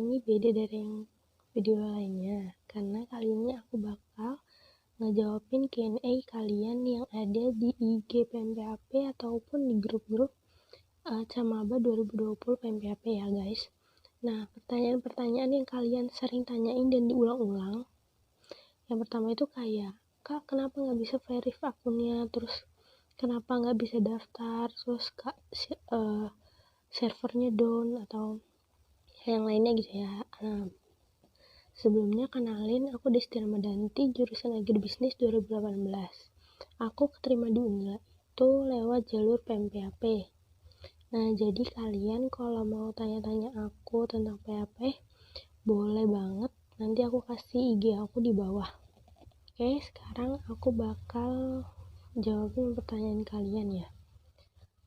ini beda dari yang video lainnya, karena kali ini aku bakal ngejawabin Q&A kalian yang ada di IG PMPAP ataupun di grup-grup Camaba 2020 PMPAP ya guys. Nah, pertanyaan-pertanyaan yang kalian sering tanyain dan diulang-ulang, yang pertama itu kayak, Kak, kenapa nggak bisa verif akunnya, terus kenapa nggak bisa daftar, terus Kak, servernya down, atau yang lainnya gitu ya. Nah, sebelumnya kenalin, aku Desti Ramadanti, jurusan Agribisnis 2018. Aku keterima di Unila itu lewat jalur PMPAP. Nah, jadi kalian kalau mau tanya-tanya aku tentang PAP, boleh banget, nanti aku kasih IG aku di bawah. Oke, sekarang aku bakal jawabin pertanyaan kalian ya.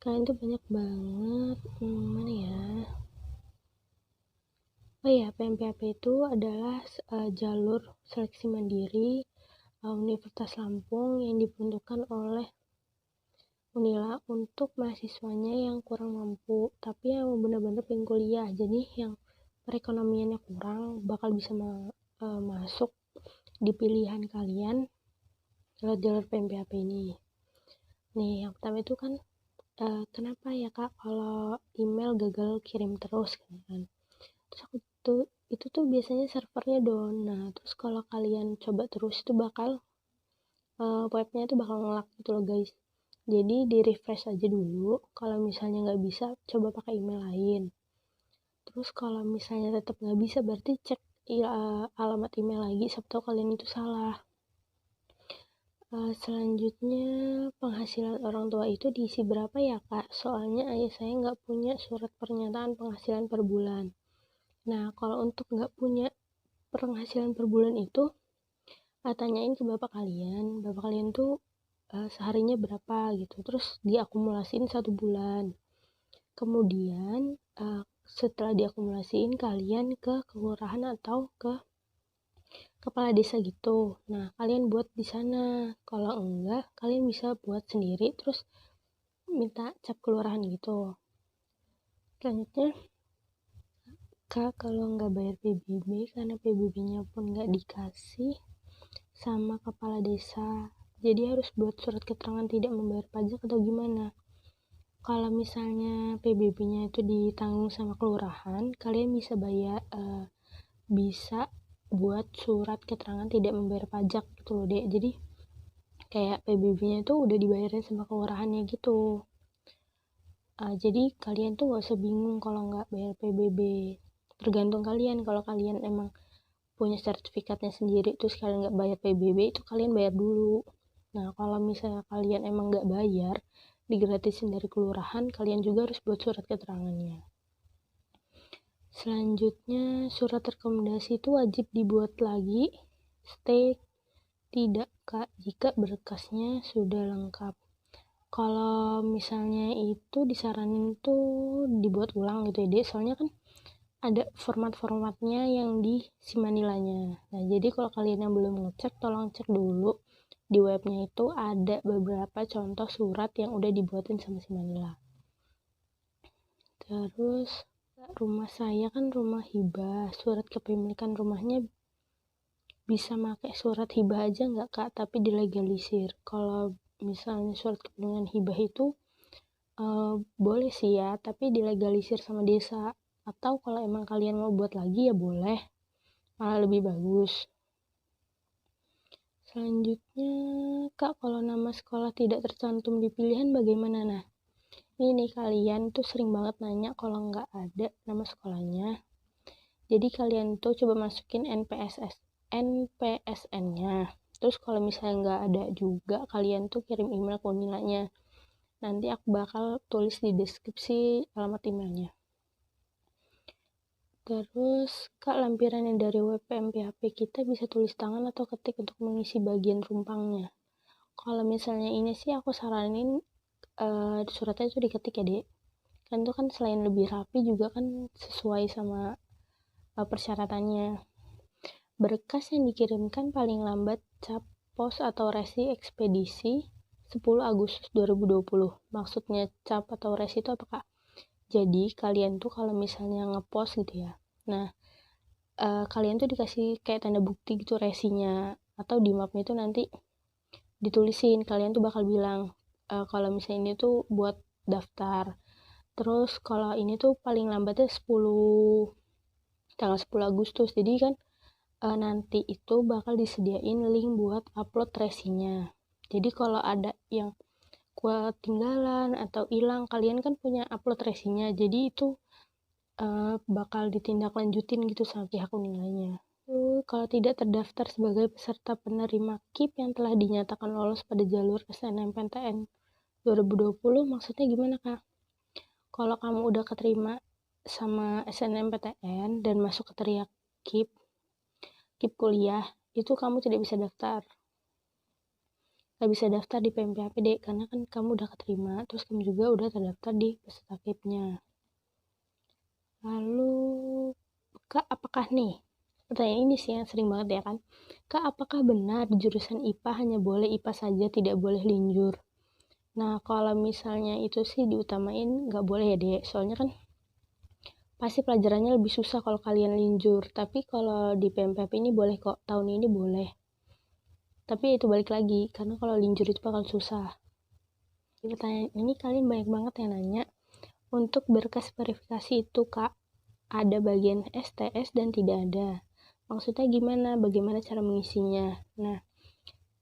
Kalian tuh banyak banget, mana ya? Oh ya, PMPAP itu adalah jalur seleksi mandiri Universitas Lampung yang diperuntukkan oleh Unila untuk mahasiswanya yang kurang mampu, tapi yang benar-benar pengen kuliah. Jadi yang perekonomiannya kurang bakal bisa masuk di pilihan kalian lewat jalur PMPAP ini. Nih, yang pertama itu kan kenapa ya Kak kalau email gagal kirim terus kan? Terus aku itu tuh biasanya servernya down. Nah, terus kalau kalian coba terus itu bakal webnya itu bakal ngelak gitu loh guys. Jadi di refresh aja dulu. Kalau misalnya nggak bisa, coba pakai email lain. Terus kalau misalnya tetap nggak bisa, berarti cek alamat email lagi. Siapa tahu kalian itu salah. Selanjutnya, penghasilan orang tua itu diisi berapa ya Kak? Soalnya ayah saya nggak punya surat pernyataan penghasilan per bulan. Nah, kalau untuk nggak punya penghasilan per bulan itu, tanyain ke bapak kalian tuh seharinya berapa gitu, terus diakumulasiin 1 bulan. Kemudian setelah diakumulasiin, kalian ke kelurahan atau ke kepala desa gitu. Nah, kalian buat di sana. Kalau enggak, kalian bisa buat sendiri terus minta cap kelurahan gitu. Selanjutnya, Kak, kalau nggak bayar PBB karena PBB-nya pun nggak dikasih sama kepala desa, jadi harus buat surat keterangan tidak membayar pajak atau gimana? Kalau misalnya PBB-nya itu ditanggung sama kelurahan, kalian bisa bisa buat surat keterangan tidak membayar pajak gitu loh dek. Jadi kayak PBB-nya itu udah dibayarin sama kelurahannya gitu. Jadi kalian tuh gak usah bingung kalau nggak bayar PBB. Tergantung kalian, kalau kalian emang punya sertifikatnya sendiri terus kalian nggak bayar PBB, itu kalian bayar dulu. Nah, kalau misalnya kalian emang nggak bayar, digratisin dari kelurahan, kalian juga harus buat surat keterangannya. Selanjutnya, surat rekomendasi itu wajib dibuat lagi. Stay tidak Kak jika berkasnya sudah lengkap. Kalau misalnya itu disaranin tuh dibuat ulang gitu ya dek, soalnya kan ada format-formatnya yang di Simanilanya. Nah, jadi kalau kalian yang belum ngecek, tolong cek dulu di webnya itu ada beberapa contoh surat yang udah dibuatin sama Simanila. Terus rumah saya kan rumah hibah, surat kepemilikan rumahnya bisa pakai surat hibah aja nggak Kak, tapi dilegalisir. Kalau misalnya surat kepemilikan hibah itu boleh sih ya, tapi dilegalisir sama desa. Atau kalau emang kalian mau buat lagi ya boleh, malah lebih bagus. Selanjutnya, Kak, kalau nama sekolah tidak tercantum di pilihan bagaimana? Nah, ini nih kalian tuh sering banget nanya kalau nggak ada nama sekolahnya. Jadi kalian tuh coba masukin NPSN-nya. Terus kalau misalnya nggak ada juga, kalian tuh kirim email ke Unilanya. Nanti aku bakal tulis di deskripsi alamat emailnya. Terus, Kak, lampiran yang dari web PMPAP kita bisa tulis tangan atau ketik untuk mengisi bagian rumpangnya. Kalau misalnya ini sih aku saranin suratnya itu diketik ya dek. Kan itu kan selain lebih rapi juga kan sesuai sama persyaratannya. Berkas yang dikirimkan paling lambat cap pos atau resi ekspedisi 10 Agustus 2020. Maksudnya cap atau resi itu apa Kak? Jadi kalian tuh kalau misalnya ngepost gitu ya, nah kalian tuh dikasih kayak tanda bukti gitu resinya, atau di mapnya itu nanti ditulisin kalian tuh bakal bilang kalau misalnya ini tuh buat daftar. Terus kalau ini tuh paling lambatnya tanggal 10 Agustus. Jadi kan nanti itu bakal disediain link buat upload resinya. Jadi kalau ada yang ketinggalan atau hilang, kalian kan punya upload resinya. Jadi itu bakal ditindaklanjutin gitu sama pihak unilainya. Kalau tidak terdaftar sebagai peserta penerima KIP yang telah dinyatakan lolos pada jalur SNMPTN 2020, maksudnya gimana Kak? Kalau kamu udah keterima sama SNMPTN dan masuk kriteria KIP kuliah, itu kamu tidak bisa daftar. Gak bisa daftar di PMPAPD karena kan kamu udah keterima, terus kamu juga udah terdaftar di peserta KIP-nya. Lalu, Kak, apakah nih? Pertanyaan ini sih yang sering banget ya kan. Kak, apakah benar di jurusan IPA hanya boleh IPA saja, tidak boleh linjur? Nah, kalau misalnya itu sih diutamain nggak boleh ya, Dek. Soalnya kan pasti pelajarannya lebih susah kalau kalian linjur. Tapi kalau di PMPP ini boleh kok, tahun ini boleh. Tapi itu balik lagi, karena kalau linjur itu bakal susah. Pertanyaan ini kalian banyak banget yang nanya. Untuk berkas verifikasi itu, Kak, ada bagian STS dan tidak ada. Maksudnya gimana? Bagaimana cara mengisinya? Nah,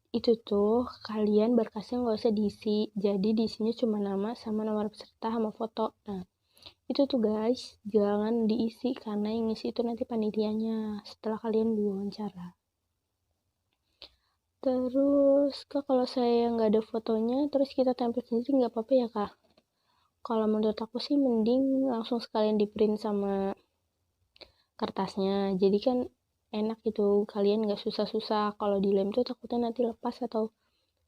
itu tuh kalian berkasnya nggak usah diisi. Jadi diisinya cuma nama sama nomor peserta sama foto. Nah, itu tuh guys, jangan diisi karena yang ngisi itu nanti panitianya setelah kalian diwawancara. Terus Kak, kalau saya nggak ada fotonya terus kita tempel sendiri nggak apa-apa ya Kak? Kalau menurut aku sih mending langsung sekalian di print sama kertasnya, jadi kan enak gitu, kalian nggak susah-susah. Kalau di lem tuh takutnya nanti lepas atau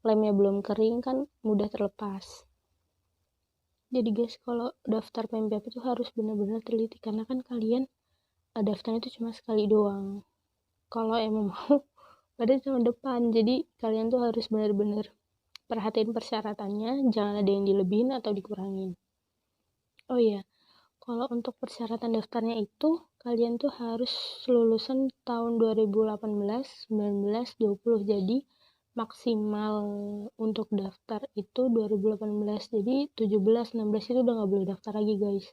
lemnya belum kering kan mudah terlepas. Jadi guys, kalau daftar PMPP itu harus benar-benar teliti karena kan kalian daftarnya itu cuma sekali doang. Kalau emang mau pada tahun depan, jadi kalian tuh harus benar-benar perhatiin persyaratannya, jangan ada yang dilebihin atau dikurangin. Oh iya, kalau untuk persyaratan daftarnya itu kalian tuh harus lulusan tahun 2018, 19, 20. Jadi maksimal untuk daftar itu 2018. Jadi 17, 16 itu udah nggak boleh daftar lagi guys.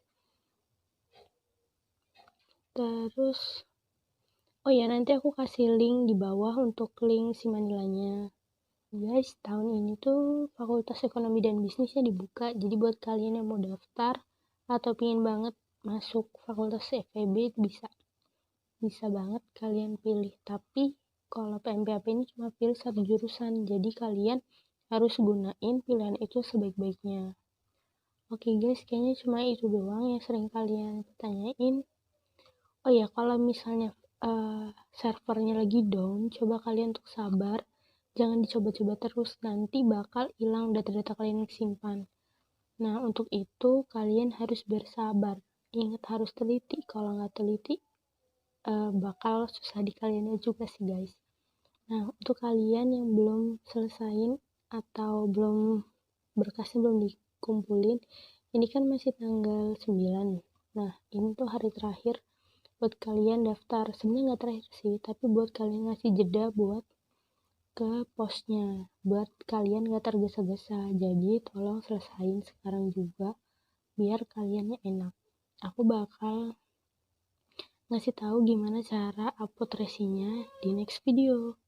Terus oh ya, nanti aku kasih link di bawah untuk link si Manilanya. Guys, tahun ini tuh Fakultas Ekonomi dan Bisnisnya dibuka. Jadi buat kalian yang mau daftar atau pingin banget masuk Fakultas FEB bisa banget kalian pilih. Tapi kalau PMPAP ini cuma pilih satu jurusan. Jadi kalian harus gunain pilihan itu sebaik-baiknya. Oke guys, kayaknya cuma itu doang yang sering kalian tanyain. Oh ya, kalau misalnya servernya lagi down, coba kalian untuk sabar, jangan dicoba-coba terus, nanti bakal hilang data-data kalian yang simpan. Nah, untuk itu kalian harus bersabar, ingat harus teliti, kalau nggak teliti bakal susah di kalian juga sih guys. Nah, untuk kalian yang belum selesain atau belum berkasnya belum dikumpulin, ini kan masih tanggal 9. Nah, ini tuh hari terakhir buat kalian daftar. Sebenarnya nggak terakhir sih, tapi buat kalian ngasih jeda buat ke posnya, buat kalian nggak tergesa-gesa. Jadi tolong selesain sekarang juga biar kaliannya enak. Aku bakal ngasih tahu gimana cara upload resinya di next video.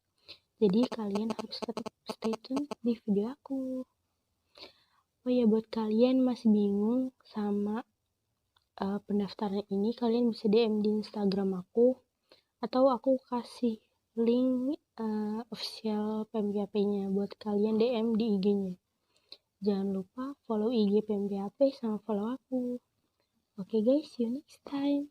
Jadi kalian harus tetap stay tune di video aku. Oh ya, buat kalian masih bingung sama pendaftaran ini, kalian bisa DM di Instagram aku atau aku kasih link official PMPAP-nya buat kalian DM di IG-nya. Jangan lupa follow IG PMPAP sama follow aku. Oke guys, see you next time.